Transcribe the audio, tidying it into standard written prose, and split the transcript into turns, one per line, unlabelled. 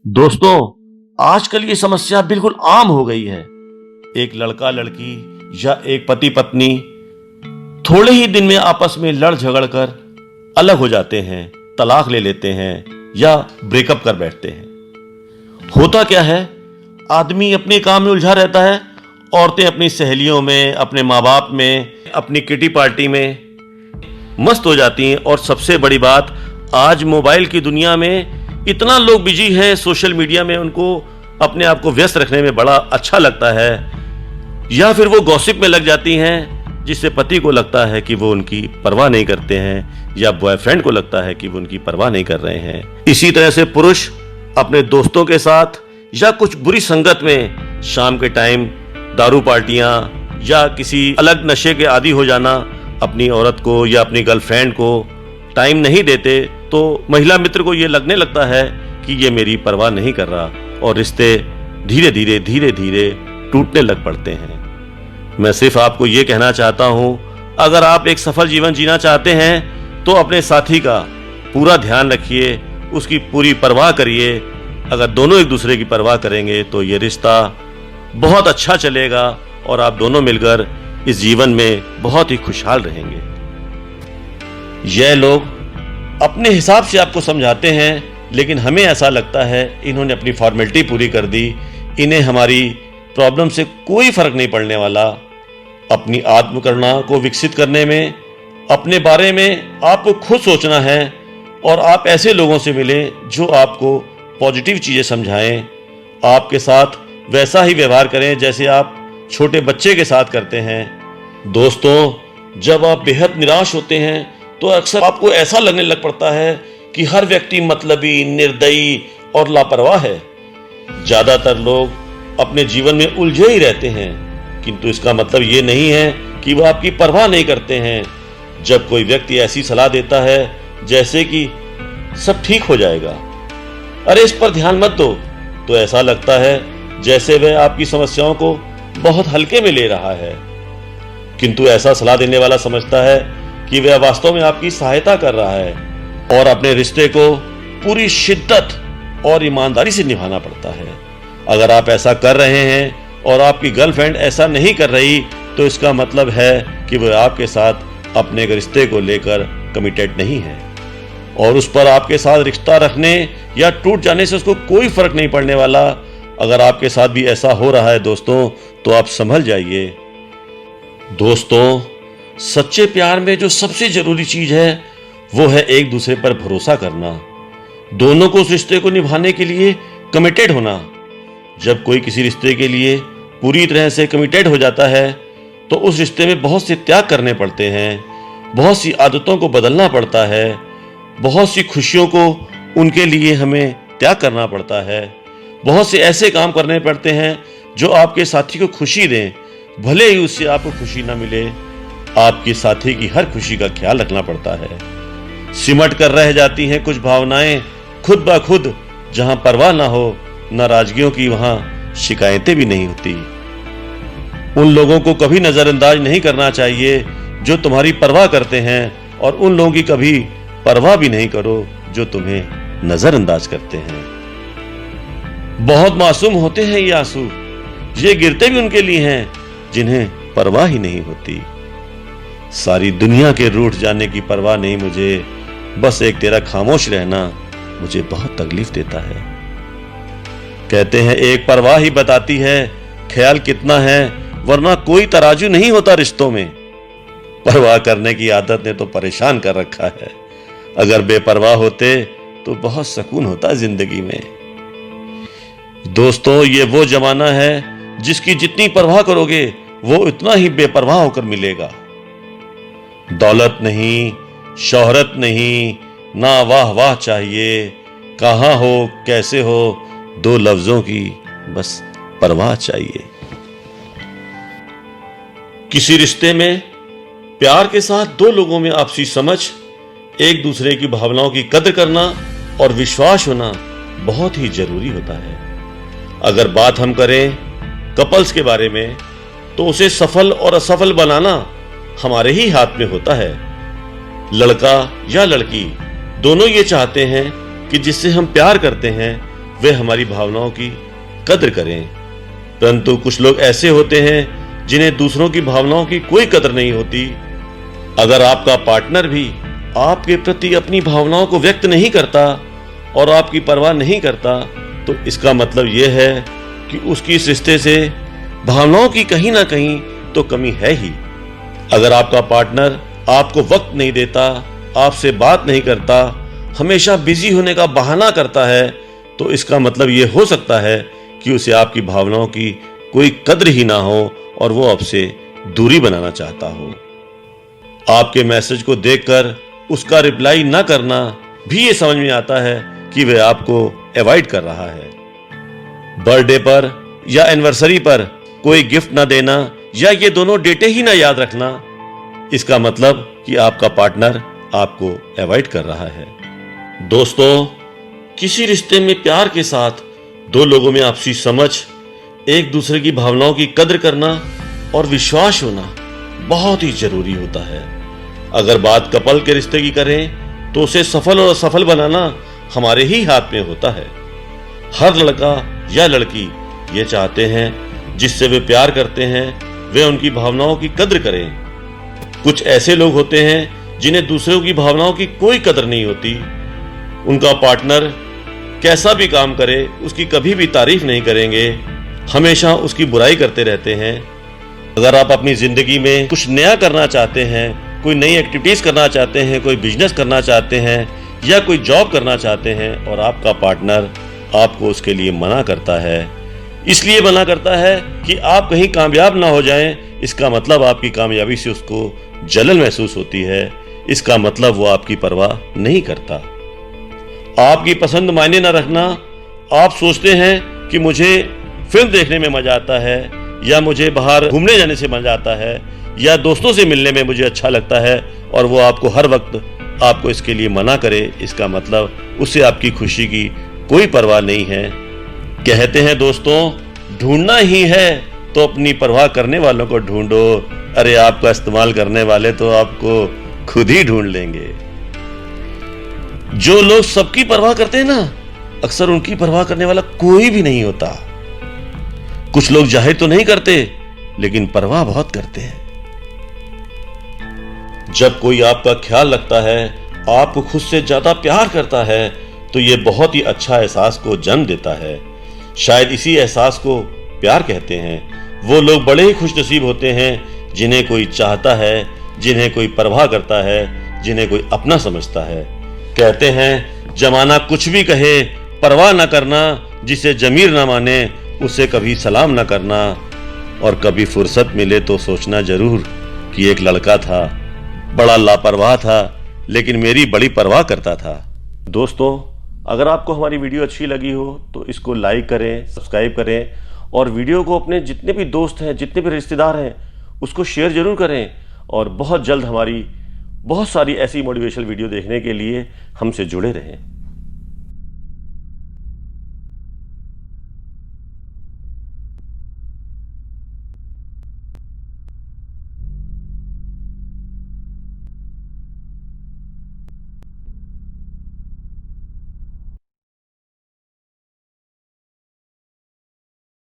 दोस्तों, आजकल ये समस्या बिल्कुल आम हो गई है। एक लड़का लड़की या एक पति पत्नी थोड़े ही दिन में आपस में लड़ झगड़ कर अलग हो जाते हैं, तलाक ले लेते हैं या ब्रेकअप कर बैठते हैं। होता क्या है, आदमी अपने काम में उलझा रहता है, औरतें अपनी सहेलियों में, अपने माँ बाप में, अपनी किटी पार्टी में मस्त हो जाती हैं। और सबसे बड़ी बात, आज मोबाइल की दुनिया में इतना लोग बिजी हैं, सोशल मीडिया में उनको अपने आप को व्यस्त रखने में बड़ा अच्छा लगता है, या फिर वो गॉसिप में लग जाती हैं, जिससे पति को लगता है कि वो उनकी परवाह नहीं करते हैं, या बॉयफ्रेंड को लगता है कि वो उनकी परवाह नहीं कर रहे हैं। इसी तरह से पुरुष अपने दोस्तों के साथ या कुछ बुरी संगत में शाम के टाइम दारू पार्टियां या किसी अलग नशे के आदी हो जाना, अपनी औरत को या अपनी गर्लफ्रेंड को टाइम नहीं देते, तो महिला मित्र को ये लगने लगता है कि ये मेरी परवाह नहीं कर रहा, और रिश्ते धीरे धीरे टूटने लग पड़ते हैं। मैं सिर्फ आपको ये कहना चाहता हूं, अगर आप एक सफल जीवन जीना चाहते हैं तो अपने साथी का पूरा ध्यान रखिए, उसकी पूरी परवाह करिए। अगर दोनों एक दूसरे की परवाह करेंगे तो ये रिश्ता बहुत अच्छा चलेगा और आप दोनों मिलकर इस जीवन में बहुत ही खुशहाल रहेंगे। यह लोग अपने हिसाब से आपको समझाते हैं, लेकिन हमें ऐसा लगता है इन्होंने अपनी फॉर्मेलिटी पूरी कर दी, इन्हें हमारी प्रॉब्लम से कोई फर्क नहीं पड़ने वाला। अपनी आत्मकरुणा को विकसित करने में, अपने बारे में आपको खुद सोचना है, और आप ऐसे लोगों से मिलें जो आपको पॉजिटिव चीजें समझाएं, आपके साथ वैसा ही व्यवहार करें जैसे आप छोटे बच्चे के साथ करते हैं। दोस्तों, जब आप बेहद निराश होते हैं तो अक्सर आपको ऐसा लगने लग पड़ता है कि हर व्यक्ति मतलबी, निर्दयी और लापरवाह है। ज्यादातर लोग अपने जीवन में उलझे ही रहते हैं, किंतु इसका मतलब ये नहीं है कि वह आपकी परवाह नहीं करते हैं। जब कोई व्यक्ति ऐसी सलाह देता है जैसे कि सब ठीक हो जाएगा, अरे इस पर ध्यान मत दो, तो ऐसा लगता है जैसे वह आपकी समस्याओं को बहुत हल्के में ले रहा है। किंतु ऐसा सलाह देने वाला समझता है कि वह वास्तव में आपकी सहायता कर रहा है, और अपने रिश्ते को पूरी शिद्दत और ईमानदारी से निभाना पड़ता है। अगर आप ऐसा कर रहे हैं और आपकी गर्लफ्रेंड ऐसा नहीं कर रही, तो इसका मतलब है कि वह आपके साथ अपने रिश्ते को लेकर कमिटेड नहीं है, और उस पर आपके साथ रिश्ता रखने या टूट जाने से उसको कोई फर्क नहीं पड़ने वाला। अगर आपके साथ भी ऐसा हो रहा है दोस्तों, तो आप संभल जाइए। दोस्तों, सच्चे प्यार में जो सबसे जरूरी चीज है वो है एक दूसरे पर भरोसा करना, दोनों को उस रिश्ते को निभाने के लिए कमिटेड होना। जब कोई किसी रिश्ते के लिए पूरी तरह से कमिटेड हो जाता है तो उस रिश्ते में बहुत से त्याग करने पड़ते हैं, बहुत सी आदतों को बदलना पड़ता है, बहुत सी खुशियों को उनके लिए हमें त्याग करना पड़ता है, बहुत से ऐसे काम करने पड़ते हैं जो आपके साथी को खुशी दें, भले ही उससे आपको खुशी ना मिले। आपके साथी की हर खुशी का ख्याल रखना पड़ता है। सिमट कर रह जाती हैं कुछ भावनाएं खुद ब खुद, जहां परवाह ना हो नाराजगियों की, वहां शिकायतें भी नहीं होती। उन लोगों को कभी नजरअंदाज नहीं करना चाहिए जो तुम्हारी परवाह करते हैं, और उन लोगों की कभी परवाह भी नहीं करो जो तुम्हें नजरअंदाज करते हैं। बहुत मासूम होते हैं ये आंसू, ये गिरते भी उनके लिए हैं जिन्हें परवाह ही नहीं होती। सारी दुनिया के रूठ जाने की परवाह नहीं मुझे, बस एक तेरा खामोश रहना मुझे बहुत तकलीफ देता है। कहते हैं एक परवाह ही बताती है ख्याल कितना है, वरना कोई तराजू नहीं होता रिश्तों में। परवाह करने की आदत ने तो परेशान कर रखा है। अगर बेपरवाह होते तो बहुत सुकून होता जिंदगी में। दोस्तों, ये वो जमाना है जिसकी जितनी परवाह करोगे वो उतना ही बेपरवाह होकर मिलेगा। दौलत नहीं, शोहरत नहीं, ना वाह वाह चाहिए, कहां हो कैसे हो, दो लफ्जों की बस परवाह चाहिए। किसी रिश्ते में प्यार के साथ दो लोगों में आपसी समझ, एक दूसरे की भावनाओं की कद्र करना और विश्वास होना बहुत ही जरूरी होता है। अगर बात हम करें कपल्स के बारे में, तो उसे सफल और असफल बनाना हमारे ही हाथ में होता है। लड़का या लड़की दोनों ये चाहते हैं कि जिससे हम प्यार करते हैं वे हमारी भावनाओं की कद्र करें। परंतु कुछ लोग ऐसे होते हैं जिन्हें दूसरों की भावनाओं की कोई कद्र नहीं होती। अगर आपका पार्टनर भी आपके प्रति अपनी भावनाओं को व्यक्त नहीं करता और आपकी परवाह नहीं करता, तो इसका मतलब यह है कि उसकी इस रिश्ते से भावनाओं की कहीं ना कहीं तो कमी है ही। अगर आपका पार्टनर आपको वक्त नहीं देता, आपसे बात नहीं करता, हमेशा बिजी होने का बहाना करता है, तो इसका मतलब यह हो सकता है कि उसे आपकी भावनाओं की कोई कद्र ही ना हो और वो आपसे दूरी बनाना चाहता हो। आपके मैसेज को देखकर उसका रिप्लाई ना करना भी ये समझ में आता है कि वह आपको अवॉइड कर रहा है। बर्थडे पर या एनिवर्सरी पर कोई गिफ्ट ना देना या ये दोनों डेटें ही ना याद रखना, इसका मतलब कि आपका पार्टनर आपको अवॉइड कर रहा है। दोस्तों, किसी रिश्ते में प्यार के साथ दो लोगों में आपसी समझ, एक दूसरे की भावनाओं की कद्र करना और विश्वास होना बहुत ही जरूरी होता है। अगर बात कपल के रिश्ते की करें तो उसे सफल और असफल बनाना हमारे ही हाथ में होता है। हर लड़का या लड़की ये चाहते हैं जिससे वे प्यार करते हैं वे उनकी भावनाओं की कद्र करें। कुछ ऐसे लोग होते हैं जिन्हें दूसरों की भावनाओं की कोई कद्र नहीं होती। उनका पार्टनर कैसा भी काम करे उसकी कभी भी तारीफ नहीं करेंगे, हमेशा उसकी बुराई करते रहते हैं। अगर आप अपनी जिंदगी में कुछ नया करना चाहते हैं, कोई नई एक्टिविटीज करना चाहते हैं, कोई बिजनेस करना चाहते हैं या कोई जॉब करना चाहते हैं और आपका पार्टनर आपको उसके लिए मना करता है, इसलिए मना करता है कि आप कहीं कामयाब ना हो जाएं, इसका मतलब आपकी कामयाबी से उसको जलन महसूस होती है, इसका मतलब वो आपकी परवाह नहीं करता। आपकी पसंद मायने न रखना, आप सोचते हैं कि मुझे फिल्म देखने में मजा आता है या मुझे बाहर घूमने जाने से मजा आता है या दोस्तों से मिलने में मुझे अच्छा लगता है और वो आपको हर वक्त आपको इसके लिए मना करे, इसका मतलब उसे आपकी खुशी की कोई परवाह नहीं है। कहते हैं दोस्तों, ढूंढना ही है तो अपनी परवाह करने वालों को ढूंढो। अरे आपका इस्तेमाल करने वाले तो आपको खुद ही ढूंढ लेंगे। जो लोग सबकी परवाह करते हैं ना, अक्सर उनकी परवाह करने वाला कोई भी नहीं होता। कुछ लोग जाहिर तो नहीं करते लेकिन परवाह बहुत करते हैं। जब कोई आपका ख्याल रखता है, आपको खुद से ज्यादा प्यार करता है, तो यह बहुत ही अच्छा एहसास को जन्म देता है। शायद इसी एहसास को प्यार कहते हैं। वो लोग बड़े ही खुशनसीब होते हैं जिन्हें कोई चाहता है, जिन्हें कोई परवाह करता है, जिन्हें कोई अपना समझता है। कहते हैं जमाना कुछ भी कहे, परवाह न करना, जिसे जमीर न माने उसे कभी सलाम न करना, और कभी फुर्सत मिले तो सोचना जरूर कि एक लड़का था, बड़ा लापरवाह था लेकिन मेरी बड़ी परवाह करता था। दोस्तों, अगर आपको हमारी वीडियो अच्छी लगी हो तो इसको लाइक करें, सब्सक्राइब करें और वीडियो को अपने जितने भी दोस्त हैं, जितने भी रिश्तेदार हैं, उसको शेयर जरूर करें। और बहुत जल्द हमारी बहुत सारी ऐसी मोटिवेशनल वीडियो देखने के लिए हमसे जुड़े रहें।